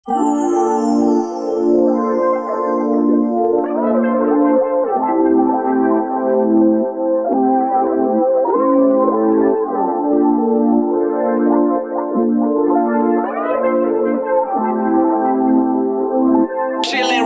Chillin',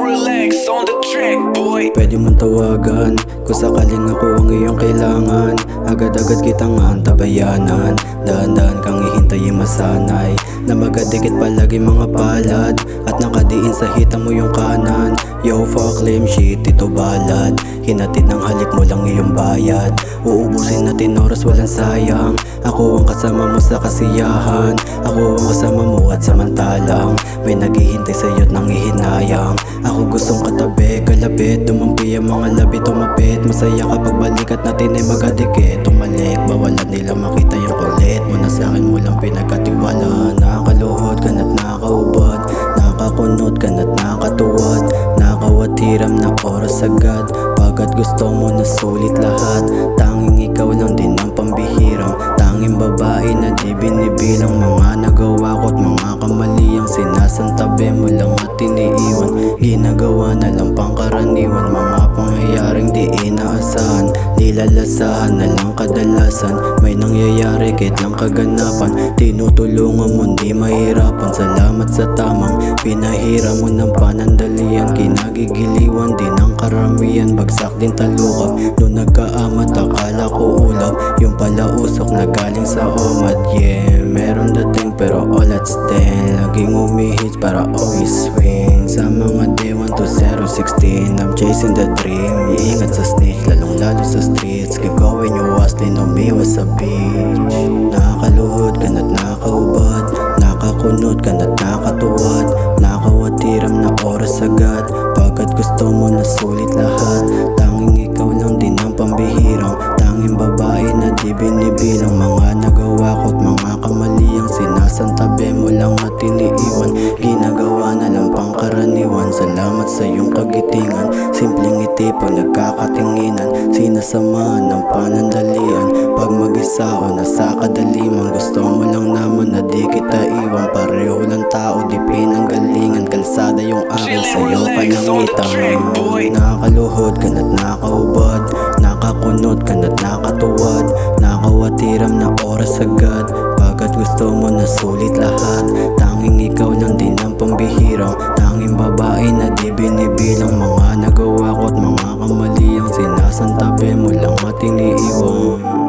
relax on the track, boy. Pwede mong tawagan kung sakaling ako ang iyong kailangan. Agad-agad kitang antabayanan. Dahan-dahan kang hihintayin masanay na magadikit palagi mga palad at nakadiin sa hita mo yung kanan. Yo fuck lame shit, ito balad. Hinatid ng halik mo lang iyong bayad. Uubusin natin oras walang sayang. Ako ang kasama mo sa kasiyahan. Ako ang kasama mo at samantalang may naghihintay sa'yo at nangihinayang. Ako gustong katabi, kalapit, tumampi ang mga labi, tumapit. Masaya kapag balikat natin ay magadikit. Tumalik, bawalan nila makita yung kulit mo na sa'kin mo lang pinagkatiwala. Nakakaluhod ka na't nakakaubad, nakakunot ka na't nakatuwad. Nakawatiram na oras agad, pagkat gusto mo na sulit lahat. Tanging ikaw lang din ang pambihirang, tanging babae na di binibilang. Mga nagawa ko't mga kamali ang sinasantabi mo lang at iniiwan. Ginagawa na lang pangkaraniwan, mga pangyayaring di inaasahan. Nilalasahan na lang kadalasan, may nangyayari kahit lang kaganapan. Tinutulungan mo di mahirapan, salamat sa tamang pinahira mo ng panandalian. Kinagigiliwan din ang karamihan, bagsak din talukap. Noong nagkaamat akala ko ulap, yung pala usok na galing sa omad. Yeah, meron dating pero all at still, laging umihit para always swing. Sa mga day 1 to 016, I'm chasing the dream. Iingat sa snitch, lalong lalo sa streets. Gagawin yung waslin, umiwas sa beach. Nakakaluhod ka na't nakakaubad, nakakunot ka na't nakatuwad. Nakawatiram na oras agad, pagkat gusto mo na sulit lahat. Tanging ikaw lang din ang pambihirang, tanging babae na di binibilang. Mga nagawa ko't mga kamali ang sinasantabi mo lang at iniiwan. Ginagawa na lang pangkaraniwan, salamat sa iyong kagitingan. Simpleng ngiti pag nagkakatinginan, sinasamahan ng panandalian. Pag mag-isa o nasa kadaliman, gusto mo lang naman na di kita iwan. Pareho lang tao, di pinanggalingan. Kalsada yung akin, sa'yo ka lang itang. Nakakaluhod ka na't nakakaubad, nakakunot ka na't nakatuwad. Nakawatiram na oras agad, pagkat gusto mo na sulit lahat. Tanging ikaw lang din ang pambihirang, tanging babae na di binibilang. Mga nagawa ko't mga kamali ang sinasantabi mo lang at iniiwan.